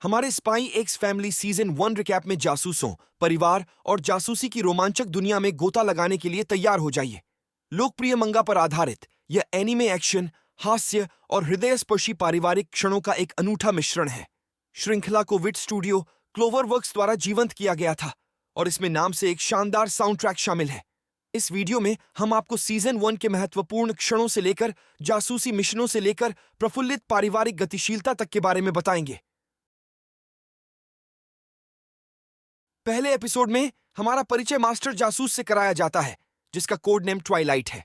हमारे spy x family season 1 recap में जासूसों, परिवार और जासूसी की रोमांचक दुनिया में गोता लगाने के लिए तैयार हो जाइए। लोकप्रिय मंगा पर आधारित यह एनीमे एक्शन, हास्य और हृदयस्पर्शी पारिवारिक क्षणों का एक अनूठा मिश्रण है। श्रृंखला को विट स्टूडियो क्लोवरवर्क्स द्वारा जीवंत किया गया था और इसमें नाम से एक शानदार साउंड ट्रैक शामिल है। इस वीडियो में हम आपको सीजन 1 के महत्वपूर्ण क्षणों से लेकर जासूसी मिशनों से लेकर प्रफुल्लित पारिवारिक गतिशीलता तक के बारे में बताएंगे। पहले एपिसोड में हमारा परिचय मास्टर जासूस से कराया जाता है, जिसका कोड नेम ट्वाइलाइट है।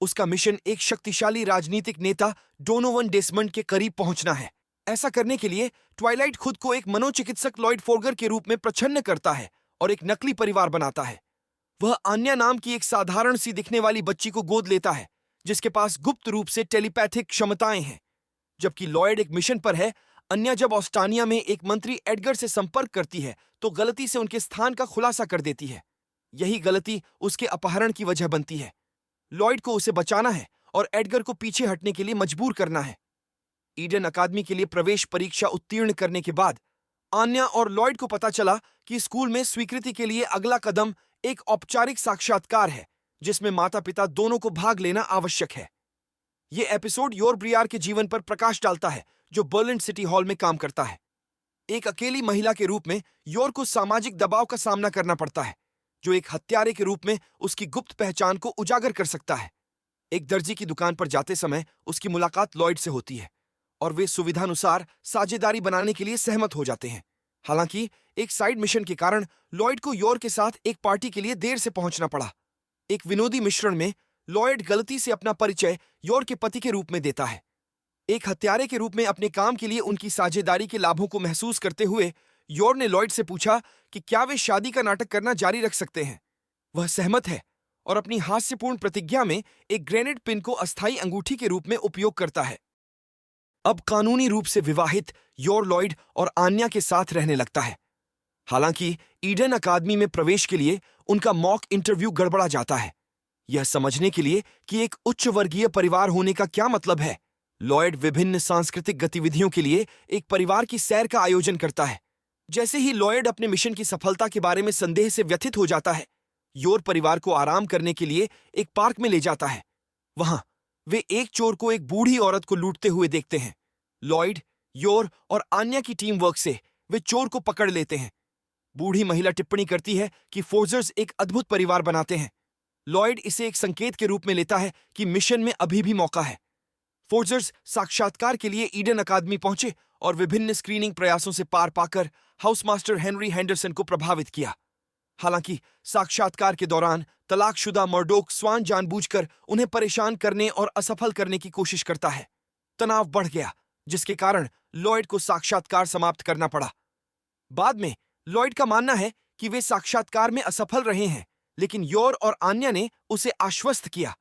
उसका मिशन एक शक्तिशाली राजनीतिक नेता डोनोवन डेसमंड के करीब पहुंचना है। ऐसा करने के लिए ट्वाइलाइट खुद को एक मनोचिकित्सक लॉयड फोर्गर के रूप में प्रछन्न करता है और एक नकली परिवार बनाता है। वह आन्या नाम की एक साधारण सी दिखने वाली बच्ची को गोद लेता है, जिसके पास गुप्त रूप से टेलीपैथिक क्षमताएं हैं। जबकि लॉयड एक मिशन पर है, अन्या जब ऑस्टानिया में एक मंत्री एडगर से संपर्क करती है तो गलती से उनके स्थान का खुलासा कर देती है। यही गलती उसके अपहरण की वजह बनती है। लॉयड को उसे बचाना है और एडगर को पीछे हटने के लिए मजबूर करना है। ईडन अकादमी के लिए प्रवेश परीक्षा उत्तीर्ण करने के बाद आन्या और लॉयड को पता चला कि स्कूल में स्वीकृति के लिए अगला कदम एक औपचारिक साक्षात्कार है, जिसमें माता पिता दोनों को भाग लेना आवश्यक है। यह एपिसोड योर ब्रियार के जीवन पर प्रकाश डालता है, जो बर्लिन सिटी हॉल में काम करता है। एक अकेली महिला के रूप में योर को सामाजिक दबाव का सामना करना पड़ता है, जो एक हत्यारे के रूप में उसकी गुप्त पहचान को उजागर कर सकता है। एक दर्जी की दुकान पर जाते समय उसकी मुलाकात लॉयड से होती है और वे सुविधानुसार साझेदारी बनाने के लिए सहमत हो जाते हैं। हालांकि एक साइड मिशन के कारण लॉयड को योर के साथ एक पार्टी के लिए देर से पहुंचना पड़ा। एक विनोदी मिश्रण में लॉयड गलती से अपना परिचय योर के पति के रूप में देता है। एक हत्यारे के रूप में अपने काम के लिए उनकी साझेदारी के लाभों को महसूस करते हुए योर ने लॉयड से पूछा कि क्या वे शादी का नाटक करना जारी रख सकते हैं। वह सहमत है और अपनी हास्यपूर्ण प्रतिज्ञा में एक ग्रेनेड पिन को अस्थायी अंगूठी के रूप में उपयोग करता है। अब कानूनी रूप से विवाहित योर लॉयड और आन्या के साथ रहने लगता है। हालांकि ईडन अकादमी में प्रवेश के लिए उनका मॉक इंटरव्यू गड़बड़ा जाता है। यह समझने के लिए कि एक उच्च वर्गीय परिवार होने का क्या मतलब है, लॉयड विभिन्न सांस्कृतिक गतिविधियों के लिए एक परिवार की सैर का आयोजन करता है। जैसे ही लॉयड अपने मिशन की सफलता के बारे में संदेह से व्यथित हो जाता है, योर परिवार को आराम करने के लिए एक पार्क में ले जाता है। वहां वे एक चोर को एक बूढ़ी औरत को लूटते हुए देखते हैं। लॉयड, योर और आन्या की टीम वर्क से वे चोर को पकड़ लेते हैं। बूढ़ी महिला टिप्पणी करती है कि फोर्जर्स एक अद्भुत परिवार बनाते हैं। लॉयड इसे एक संकेत के रूप में लेता है कि मिशन में अभी भी मौका है। फोर्जर्स साक्षात्कार के लिए ईडन अकादमी पहुंचे और विभिन्न स्क्रीनिंग प्रयासों से पार पाकर हाउस मास्टर हेनरी हैंडरसन को प्रभावित किया। हालांकि साक्षात्कार के दौरान तलाकशुदा मर्डोक स्वान जानबूझकर उन्हें परेशान करने और असफल करने की कोशिश करता है। तनाव बढ़ गया, जिसके कारण लॉयड को साक्षात्कार समाप्त करना पड़ा। बाद में लॉयड का मानना है कि वे साक्षात्कार में असफल रहे हैं, लेकिन योर और आन्या ने उसे आश्वस्त किया।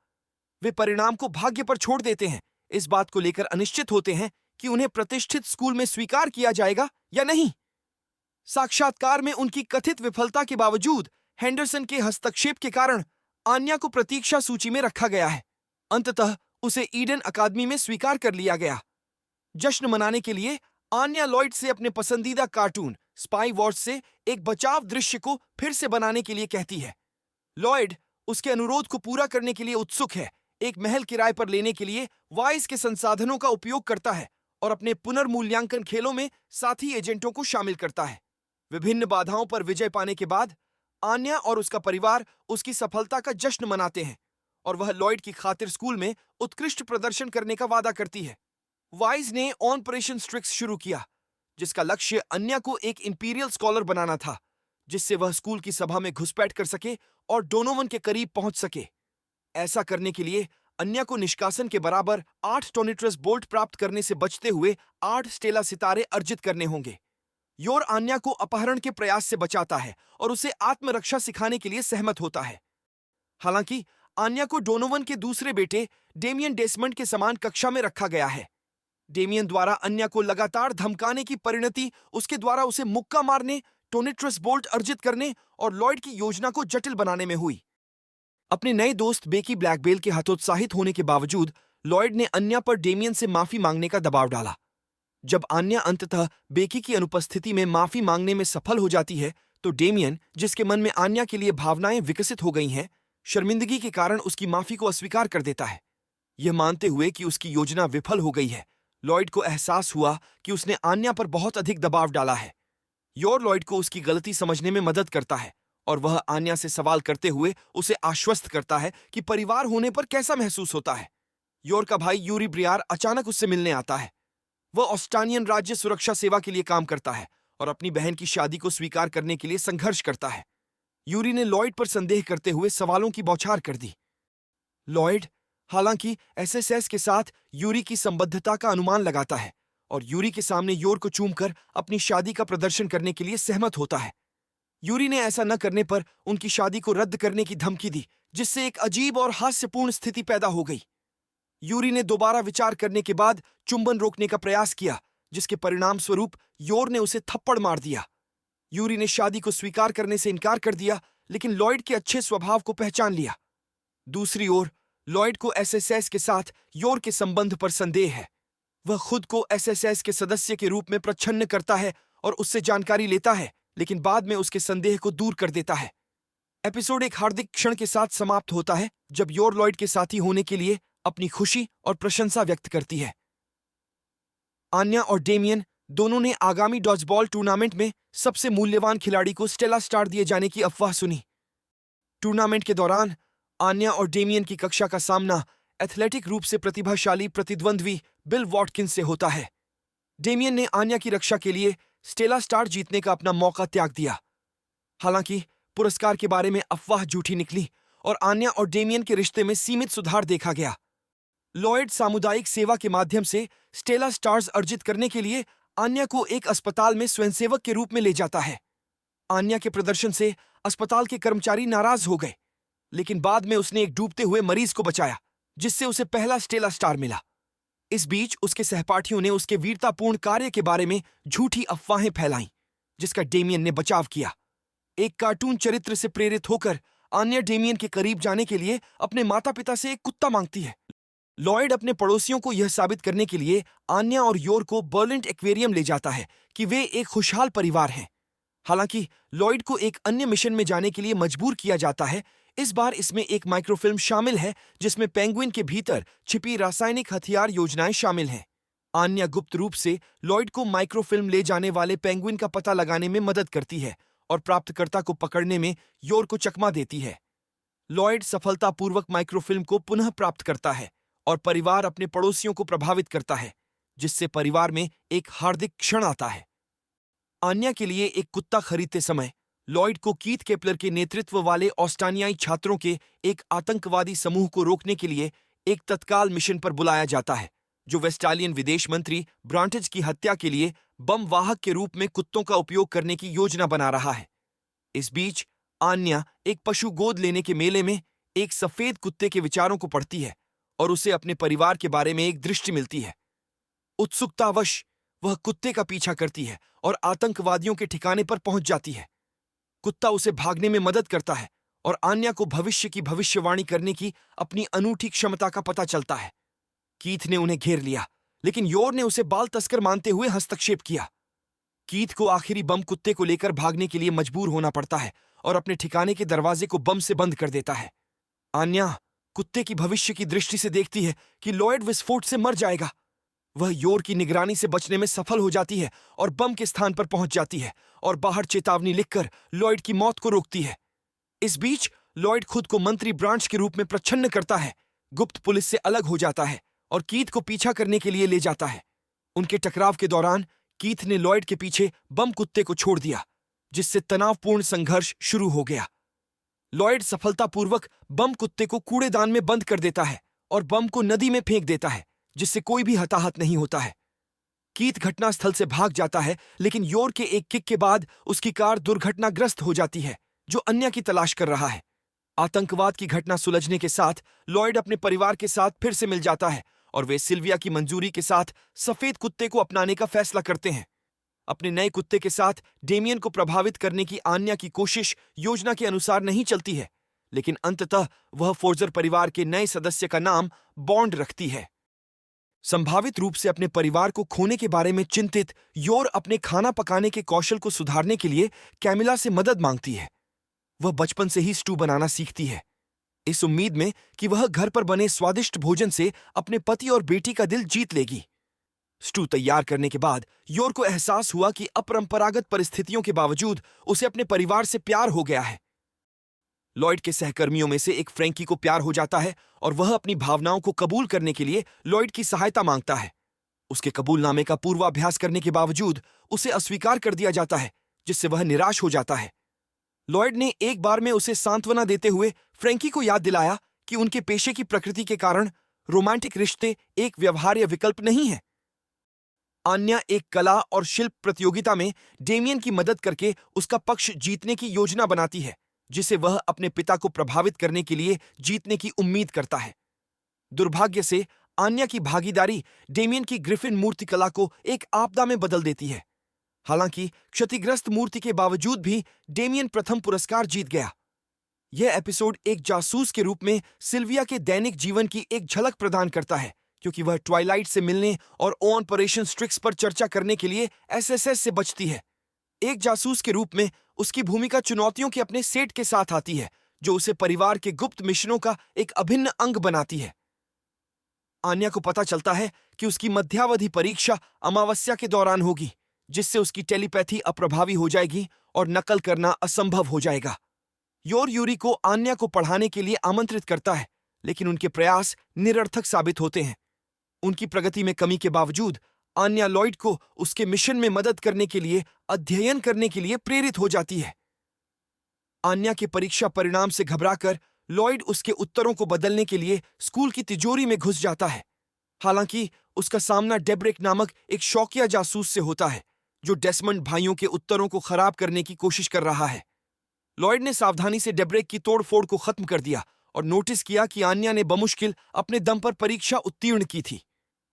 वे परिणाम को भाग्य पर छोड़ देते हैं, इस बात को लेकर अनिश्चित होते हैं कि उन्हें प्रतिष्ठित स्कूल में स्वीकार किया जाएगा या नहीं। साक्षात्कार में उनकी कथित विफलता के बावजूद हैंडरसन के हस्तक्षेप के कारण आन्या को प्रतीक्षा सूची में रखा गया है। अंततः उसे ईडन अकादमी में स्वीकार कर लिया गया। जश्न मनाने के लिए आन्या लॉयड से अपने पसंदीदा कार्टून स्पाई वॉर्स से एक बचाव दृश्य को फिर से बनाने के लिए कहती है। लॉयड उसके अनुरोध को पूरा करने के लिए उत्सुक है, एक महल किराए पर लेने के लिए वाइस के संसाधनों का उपयोग करता है और अपने पुनर्मूल्यांकन खेलों में साथी एजेंटों को शामिल करता है। विभिन्न बाधाओं पर विजय पाने के बाद आन्या और उसका परिवार उसकी सफलता का जश्न मनाते हैं और वह लॉयड की खातिर स्कूल में उत्कृष्ट प्रदर्शन करने का वादा करती है। वाइज ने ऑपरेशन स्ट्रिक्स शुरू किया, जिसका लक्ष्य अन्या को एक इंपीरियल स्कॉलर बनाना था, जिससे वह स्कूल की सभा में घुसपैठ कर सके और डोनोवन के करीब पहुंच सके। ऐसा करने के लिए अन्या को निष्कासन के बराबर 8 टोनिट्रस बोल्ट प्राप्त करने से बचते हुए 8 स्टेला सितारे अर्जित करने होंगे। योर आन्या को अपहरण के प्रयास से बचाता है और उसे आत्मरक्षा सिखाने के लिए सहमत होता है। हालांकि आन्या को डोनोवन के दूसरे बेटे डेमियन डेसमंड के समान कक्षा में रखा गया है। डेमियन द्वारा अन्या को लगातार धमकाने की परिणति उसके द्वारा उसे मुक्का मारने, टोनिट्रस बोल्ट अर्जित करने और लॉयड की योजना को जटिल बनाने में हुई। अपने नए दोस्त बेकी ब्लैकबेल के हतोत्साहित होने के बावजूद लॉयड ने अन्या पर डेमियन से माफी मांगने का दबाव डाला। जब आन्या अंततः बेकी की अनुपस्थिति में माफी मांगने में सफल हो जाती है, तो डेमियन, जिसके मन में आन्या के लिए भावनाएं विकसित हो गई हैं, शर्मिंदगी के कारण उसकी माफी को अस्वीकार कर देता है। यह मानते हुए कि उसकी योजना विफल हो गई है, लॉयड को एहसास हुआ कि उसने आन्या पर बहुत अधिक दबाव डाला है। योर लॉयड को उसकी गलती समझने में मदद करता है और वह आन्या से सवाल करते हुए उसे आश्वस्त करता है कि परिवार होने पर कैसा महसूस होता है। योर का भाई यूरी ब्रियार अचानक उससे मिलने आता है। वह ऑस्टानियन राज्य सुरक्षा सेवा के लिए काम करता है और अपनी बहन की शादी को स्वीकार करने के लिए संघर्ष करता है। यूरी ने लॉयड पर संदेह करते हुए सवालों की बौछार कर दी। लॉयड, हालांकि एसएसएस के साथ यूरी की संबद्धता का अनुमान लगाता है और यूरी के सामने योर को चूमकर अपनी शादी का प्रदर्शन करने के लिए सहमत होता है। यूरी ने ऐसा न करने पर उनकी शादी को रद्द करने की धमकी दी, जिससे एक अजीब और हास्यपूर्ण स्थिति पैदा हो गई। यूरी ने दोबारा विचार करने के बाद चुंबन रोकने का प्रयास किया, जिसके परिणाम स्वरूप योर ने उसे थप्पड़ मार दिया। यूरी ने शादी को स्वीकार करने से इनकार कर दिया, लेकिन लॉयड के अच्छे स्वभाव को पहचान लिया। दूसरी ओर, लॉयड को एसएसएस के साथ योर के संबंध पर संदेह है। वह खुद को एसएसएस के सदस्य के रूप में प्रच्छन्न करता है और उससे जानकारी लेता है, लेकिन बाद में उसके संदेह को दूर कर देता है। एपिसोड एक हार्दिक क्षण के साथ समाप्त होता है, जब योर लॉयड के साथी होने के लिए अपनी खुशी और प्रशंसा व्यक्त करती है। आन्या और डेमियन दोनों ने आगामी डॉजबॉल टूर्नामेंट में सबसे मूल्यवान खिलाड़ी को स्टेला स्टार दिए जाने की अफवाह सुनी। टूर्नामेंट के दौरान आन्या और डेमियन की कक्षा का सामना एथलेटिक रूप से प्रतिभाशाली प्रतिद्वंद्वी बिल वॉटकिंस से होता है। डेमियन ने आन्या की रक्षा के लिए स्टेला स्टार जीतने का अपना मौका त्याग दिया। हालांकि पुरस्कार के बारे में अफवाह झूठी निकली और आन्या और डेमियन के रिश्ते में सीमित सुधार देखा गया। लॉयड सामुदायिक सेवा के माध्यम से स्टेला स्टार्स अर्जित करने के लिए आन्या को एक अस्पताल में स्वयंसेवक के रूप में ले जाता है। आन्या के प्रदर्शन से अस्पताल के कर्मचारी नाराज हो गए, लेकिन बाद में उसने एक डूबते हुए मरीज को बचाया, जिससे उसे पहला स्टेला स्टार मिला। इस बीच उसके सहपाठियों ने उसके वीरतापूर्ण कार्य के बारे में झूठी अफवाहें फैलाईं, जिसका डेमियन ने बचाव किया। एक कार्टून चरित्र से प्रेरित होकर आन्या डेमियन के करीब जाने के लिए अपने माता-पिता से एक कुत्ता मांगती है। लॉयड अपने पड़ोसियों को यह साबित करने के लिए आन्या और योर को बर्लिन एक्वेरियम ले जाता है कि वे एक खुशहाल परिवार हैं। हालांकि लॉयड को एक अन्य मिशन में जाने के लिए मजबूर किया जाता है। इस बार इसमें एक माइक्रोफिल्म शामिल है, जिसमें पेंगुइन के भीतर छिपी रासायनिक हथियार योजनाएं शामिल हैं। आन्या गुप्त रूप से लॉयड को माइक्रोफिल्म ले जाने वाले पेंगुइन का पता लगाने में मदद करती है और प्राप्तकर्ता को पकड़ने में योर को चकमा देती है। लॉयड सफलतापूर्वक माइक्रोफिल्म को पुनः प्राप्त करता है और परिवार अपने पड़ोसियों को प्रभावित करता है, जिससे परिवार में एक हार्दिक क्षण आता है। आन्या के लिए एक कुत्ता खरीदते समय लॉयड को कीथ केपलर के नेतृत्व वाले ऑस्टानियाई छात्रों के एक आतंकवादी समूह को रोकने के लिए एक तत्काल मिशन पर बुलाया जाता है, जो वेस्टालियन विदेश मंत्री ब्रांटेज की हत्या के लिए बम वाहक के रूप में कुत्तों का उपयोग करने की योजना बना रहा है। इस बीच आन्या एक पशु गोद लेने के मेले में एक सफेद कुत्ते के विचारों को पढ़ती है और उसे अपने परिवार के बारे में एक दृष्टि मिलती है। उत्सुकतावश वह कुत्ते का पीछा करती है और आतंकवादियों के ठिकाने पर पहुंच जाती है। कुत्ता उसे भागने में मदद करता है और आन्या को भविष्य की भविष्यवाणी करने की अपनी अनूठी क्षमता का पता चलता है। कीथ ने उन्हें घेर लिया, लेकिन योर ने उसे बाल तस्कर मानते हुए हस्तक्षेप किया। कीथ को आखिरी बम कुत्ते को लेकर भागने के लिए मजबूर होना पड़ता है और अपने ठिकाने के दरवाजे को बम से बंद कर देता है। आन्या कुत्ते की भविष्य की दृष्टि से देखती है कि लॉयड विस्फोट से मर जाएगा। वह योर की निगरानी से बचने में सफल हो जाती है और बम के स्थान पर पहुंच जाती है और बाहर चेतावनी लिखकर लॉयड की मौत को रोकती है। इस बीच लॉयड खुद को मंत्री ब्रांच के रूप में प्रच्छन्न करता है, गुप्त पुलिस से अलग हो जाता है और कीथ को पीछा करने के लिए ले जाता है। उनके टकराव के दौरान कीथ ने लॉयड के पीछे बम कुत्ते को छोड़ दिया, जिससे तनावपूर्ण संघर्ष शुरू हो गया। लॉयड सफलतापूर्वक बम कुत्ते को कूड़ेदान में बंद कर देता है और बम को नदी में फेंक देता है, जिससे कोई भी हताहत नहीं होता है। कीथ घटनास्थल से भाग जाता है, लेकिन योर के एक किक के बाद उसकी कार दुर्घटनाग्रस्त हो जाती है, जो अन्या की तलाश कर रहा है। आतंकवाद की घटना सुलझने के साथ लॉयड अपने परिवार के साथ फिर से मिल जाता है और वे सिल्विया की मंजूरी के साथ सफेद कुत्ते को अपनाने का फैसला करते हैं। अपने नए कुत्ते के साथ डेमियन को प्रभावित करने की आन्या की कोशिश योजना के अनुसार नहीं चलती है, लेकिन अंततः वह फोर्जर परिवार के नए सदस्य का नाम बॉन्ड रखती है। संभावित रूप से अपने परिवार को खोने के बारे में चिंतित योर अपने खाना पकाने के कौशल को सुधारने के लिए कैमिला से मदद मांगती है। वह बचपन से ही स्टू बनाना सीखती है, इस उम्मीद में कि वह घर पर बने स्वादिष्ट भोजन से अपने पति और बेटी का दिल जीत लेगी। स्टू तैयार करने के बाद योर को एहसास हुआ कि अपरंपरागत परिस्थितियों के बावजूद उसे अपने परिवार से प्यार हो गया है। लॉयड के सहकर्मियों में से एक फ्रैंकी को प्यार हो जाता है और वह अपनी भावनाओं को कबूल करने के लिए लॉयड की सहायता मांगता है। उसके कबूलनामे का पूर्वाभ्यास करने के बावजूद उसे अस्वीकार कर दिया जाता है, जिससे वह निराश हो जाता है। लॉयड ने एक बार में उसे सांत्वना देते हुए फ्रैंकी को याद दिलाया कि उनके पेशे की प्रकृति के कारण रोमांटिक रिश्ते एक व्यवहार्य विकल्प नहीं है। आन्या एक कला और शिल्प प्रतियोगिता में डेमियन की मदद करके उसका पक्ष जीतने की योजना बनाती है, जिसे वह अपने पिता को प्रभावित करने के लिए जीतने की उम्मीद करता है। दुर्भाग्य से आन्या की भागीदारी डेमियन की ग्रिफिन मूर्तिकला को एक आपदा में बदल देती है। हालांकि क्षतिग्रस्त मूर्ति के बावजूद भी डेमियन प्रथम पुरस्कार जीत गया। यह एपिसोड एक जासूस के रूप में सिल्विया के दैनिक जीवन की एक झलक प्रदान करता है, क्योंकि वह ट्वाइलाइट से मिलने और ऑपरेशन स्ट्रिक्स पर चर्चा करने के लिए एसएसएस से बचती है। एक जासूस के रूप में उसकी भूमिका चुनौतियों के अपने सेट के साथ आती है, जो उसे परिवार के गुप्त मिशनों का एक अभिन्न अंग बनाती है। आन्या को पता चलता है कि उसकी मध्यावधि परीक्षा अमावस्या के दौरान होगी, जिससे उसकी टेलीपैथी अप्रभावी हो जाएगी और नकल करना असंभव हो जाएगा। योर यूरी को आन्या को पढ़ाने के लिए आमंत्रित करता है, लेकिन उनके प्रयास निरर्थक साबित होते हैं। उनकी प्रगति में कमी के बावजूद आन्या लॉयड को उसके मिशन में मदद करने के लिए अध्ययन करने के लिए प्रेरित हो जाती है। आन्या के परीक्षा परिणाम से घबराकर लॉयड उसके उत्तरों को बदलने के लिए स्कूल की तिजोरी में घुस जाता है। हालांकि उसका सामना डेब्रेक नामक एक शौकिया जासूस से होता है, जो डेसमंड भाइयों के उत्तरों को खराब करने की कोशिश कर रहा है। लॉयड ने सावधानी से डेब्रेक की तोड़फोड़ को खत्म कर दिया और नोटिस किया कि आन्या ने बमुश्किल अपने दम पर परीक्षा उत्तीर्ण की थी।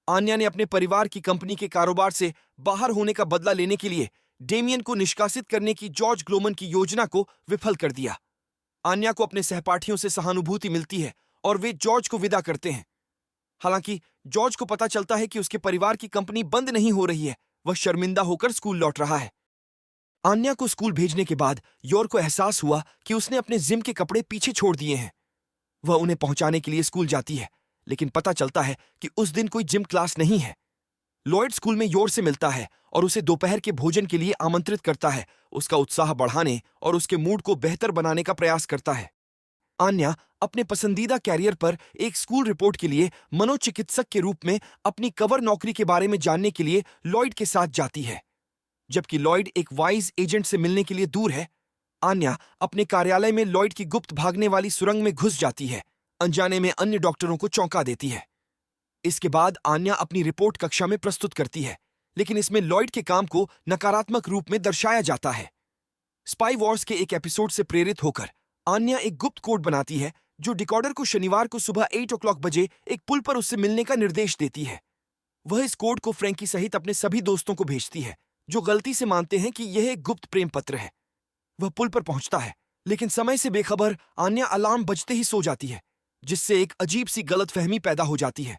आन्या ने अपने परिवार की कंपनी के कारोबार से बाहर होने का बदला लेने के लिए डेमियन को निष्कासित करने की जॉर्ज ग्लोमन की योजना को विफल कर दिया। आन्या को अपने सहपाठियों से सहानुभूति मिलती है और वे जॉर्ज को विदा करते हैं। हालांकि जॉर्ज को पता चलता है कि उसके परिवार की कंपनी बंद नहीं हो रही है, वह शर्मिंदा होकर स्कूल लौट रहा है। आन्या को स्कूल भेजने के बाद योर को एहसास हुआ कि उसने अपने जिम के कपड़े पीछे छोड़ दिए हैं। वह उन्हें पहुंचाने के लिए स्कूल जाती है, लेकिन पता चलता है कि उस दिन कोई जिम क्लास नहीं है। लॉयड स्कूल में योर से मिलता है और उसे दोपहर के भोजन के लिए आमंत्रित करता है, उसका उत्साह बढ़ाने और उसके मूड को बेहतर बनाने का प्रयास करता है। आन्या अपने पसंदीदा कैरियर पर एक स्कूल रिपोर्ट के लिए मनोचिकित्सक के रूप में अपनी कवर नौकरी के बारे में जानने के लिए लॉयड के साथ जाती है। जबकि लॉयड एक वाइज एजेंट से मिलने के लिए दूर है, आन्या अपने कार्यालय में लॉयड की गुप्त भागने वाली सुरंग में घुस जाती है, अनजाने में अन्य डॉक्टरों को चौंका देती है। इसके बाद आन्या अपनी रिपोर्ट कक्षा में प्रस्तुत करती है, लेकिन इसमें लॉयड के काम को नकारात्मक रूप में दर्शाया जाता है। स्पाई वॉर्स के एक एपिसोड से प्रेरित होकर आन्या एक गुप्त कोड बनाती है, जो डिकॉर्डर को शनिवार को सुबह 8 o'clock बजे एक पुल पर उससे मिलने का निर्देश देती है। वह इस कोड को फ्रैंकी सहित अपने सभी दोस्तों को भेजती है, जो गलती से मानते हैं कि यह एक गुप्त प्रेम पत्र है। वह पुल पर पहुंचता है, लेकिन समय से बेखबर आन्या अलार्म बजते ही सो जाती है, जिससे एक अजीब सी गलतफहमी पैदा हो जाती है।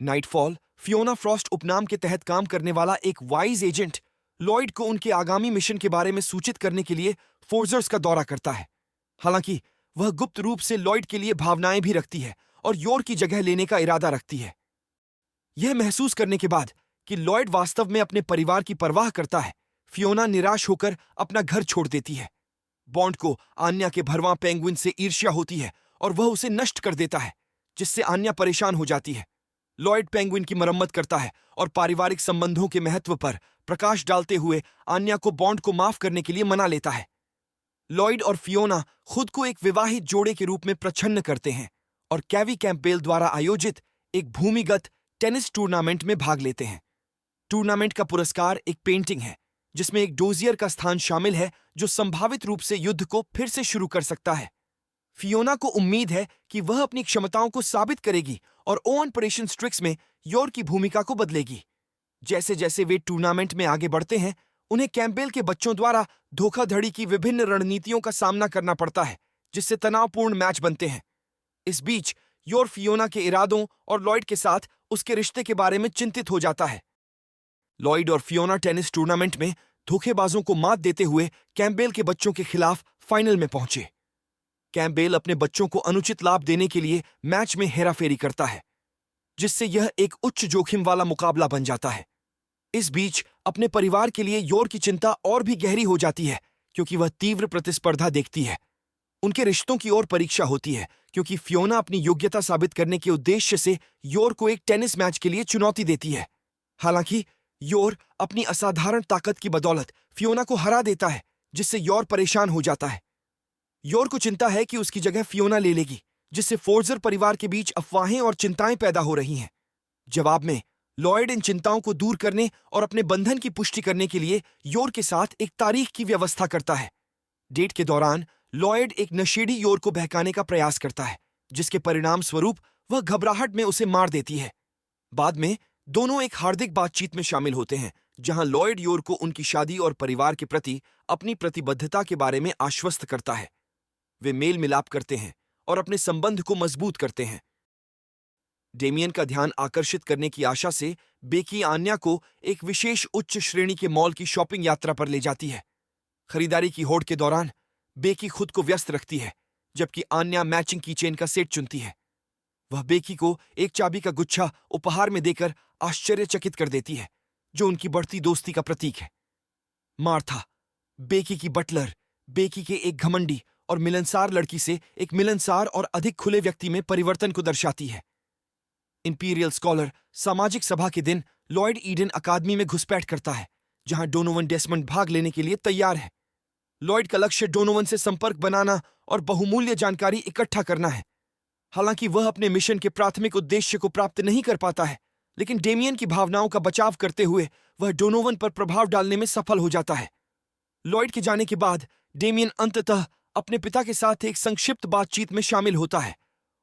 नाइटफॉल फियोना फ्रॉस्ट उपनाम के तहत काम करने वाला एक वाइज एजेंट लॉयड को उनके आगामी मिशन के बारे में सूचित करने के लिए फोर्जर्स का दौरा करता है। हालांकि वह गुप्त रूप से लॉयड के लिए भावनाएं भी रखती है और योर की जगह लेने का इरादा रखती है। यह महसूस करने के बाद कि लॉयड वास्तव में अपने परिवार की परवाह करता है, फियोना निराश होकर अपना घर छोड़ देती है। बॉन्ड को आन्या के भरवां पेंगुइन से ईर्ष्या होती है और वह उसे नष्ट कर देता है, जिससे आन्या परेशान हो जाती है। लॉयड पेंगुइन की मरम्मत करता है और पारिवारिक संबंधों के महत्व पर प्रकाश डालते हुए आन्या को बॉन्ड को माफ करने के लिए मना लेता है। लॉयड और फियोना खुद को एक विवाहित जोड़े के रूप में प्रच्छन्न करते हैं और कैवी कैंपबेल द्वारा आयोजित एक भूमिगत टेनिस टूर्नामेंट में भाग लेते हैं। टूर्नामेंट का पुरस्कार एक पेंटिंग है, जिसमें एक डोजियर का स्थान शामिल है, जो संभावित रूप से युद्ध को फिर से शुरू कर सकता है। फियोना को उम्मीद है कि वह अपनी क्षमताओं को साबित करेगी और ऑपरेशन स्ट्रिक्स में योर की भूमिका को बदलेगी। जैसे जैसे वे टूर्नामेंट में आगे बढ़ते हैं, उन्हें कैंपबेल के बच्चों द्वारा धोखाधड़ी की विभिन्न रणनीतियों का सामना करना पड़ता है, जिससे तनावपूर्ण मैच बनते हैं। इस बीच योर फियोना के इरादों और लॉयड के साथ उसके रिश्ते के बारे में चिंतित हो जाता है। लॉयड और फियोना टेनिस टूर्नामेंट में धोखेबाजों को मात देते हुए कैम्पबेल के बच्चों के खिलाफ फाइनल में पहुंचे। कैम्पबेल अपने बच्चों को अनुचित लाभ देने के लिए मैच में हेराफेरी करता है, जिससे यह एक उच्च जोखिम वाला मुकाबला बन जाता है। इस बीच अपने परिवार के लिए योर की चिंता और भी गहरी हो जाती है, क्योंकि वह तीव्र प्रतिस्पर्धा देखती है। उनके रिश्तों की ओर परीक्षा होती है, क्योंकि फियोना अपनी योग्यता साबित करने के उद्देश्य से योर को एक टेनिस मैच के लिए चुनौती देती है। हालांकि योर अपनी असाधारण ताकत की बदौलत फियोना को हरा देता है, जिससे योर परेशान हो जाता है। योर को चिंता है कि उसकी जगह फियोना ले लेगी, जिससे फोर्जर परिवार के बीच अफवाहें और चिंताएं पैदा हो रही हैं। जवाब में लॉयड इन चिंताओं को दूर करने और अपने बंधन की पुष्टि करने के लिए योर के साथ एक तारीख की व्यवस्था करता है। डेट के दौरान लॉयड एक नशेड़ी योर को बहकाने का प्रयास करता है, जिसके परिणाम स्वरूप वह घबराहट में उसे मार देती है। बाद में दोनों एक हार्दिक बातचीत में शामिल होते हैं, जहां लॉयड योर को उनकी शादी और परिवार के प्रति अपनी प्रतिबद्धता के बारे में आश्वस्त करता है। वे मेल मिलाप करते हैं और अपने संबंध को मजबूत करते हैं। डेमियन का ध्यान आकर्षित करने की आशा से बेकी आन्या को एक विशेष उच्च श्रेणी के मॉल की शॉपिंग यात्रा पर ले जाती है। खरीदारी की होड़ के दौरान बेकी खुद को व्यस्त रखती है, जबकि आन्या मैचिंग कीचेन का सेट चुनती है। वह बेकी को एक चाबी का गुच्छा उपहार में देकर आश्चर्यचकित कर देती है, जो उनकी बढ़ती दोस्ती का प्रतीक है। मार्था, बेकी की बटलर, बेकी के एक घमंडी और मिलनसार लड़की से एक मिलनसार और अधिक खुले व्यक्ति में परिवर्तन को दर्शाती है। इंपीरियल स्कॉलर सामाजिक सभा के दिन लॉयड ईडन अकादमी में घुसपैठ करता है, जहां डोनोवन डेसमंड भाग लेने के लिए तैयार है। लॉयड का लक्ष्य डोनोवन से संपर्क बनाना और बहुमूल्य जानकारी इकट्ठा करना है। हालांकि वह अपने मिशन के प्राथमिक उद्देश्य को प्राप्त नहीं कर पाता है, लेकिन डेमियन की भावनाओं का बचाव करते हुए वह डोनोवन पर प्रभाव डालने में सफल हो जाता है। लॉयड के जाने के बाद डेमियन अंततः अपने पिता के साथ एक संक्षिप्त बातचीत में शामिल होता है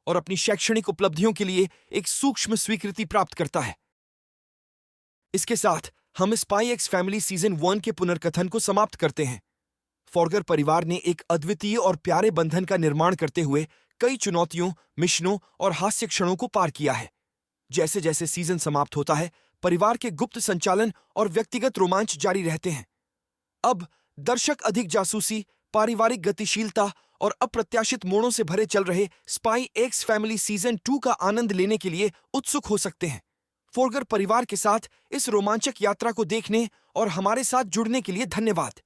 और अपनी शैक्षणिक उपलब्धियों के लिए एक सूक्ष्म स्वीकृति प्राप्त करता है। इसके साथ हम स्पाई एक्स फैमिली सीजन 1 के पुनर्कथन को समाप्त करते हैं। फॉर्गर परिवार ने एक अद्वितीय और प्यारे बंधन का निर्माण करते हुए कई चुनौतियों, मिशनों और हास्य क्षणों को पार किया है। जैसे जैसे सीजन समाप्त होता है, परिवार के गुप्त संचालन और व्यक्तिगत रोमांच जारी रहते हैं। अब दर्शक अधिक जासूसी, पारिवारिक गतिशीलता और अप्रत्याशित मोड़ों से भरे चल रहे स्पाई एक्स फैमिली सीजन 2 का आनंद लेने के लिए उत्सुक हो सकते हैं। फॉर्गर परिवार के साथ इस रोमांचक यात्रा को देखने और हमारे साथ जुड़ने के लिए धन्यवाद।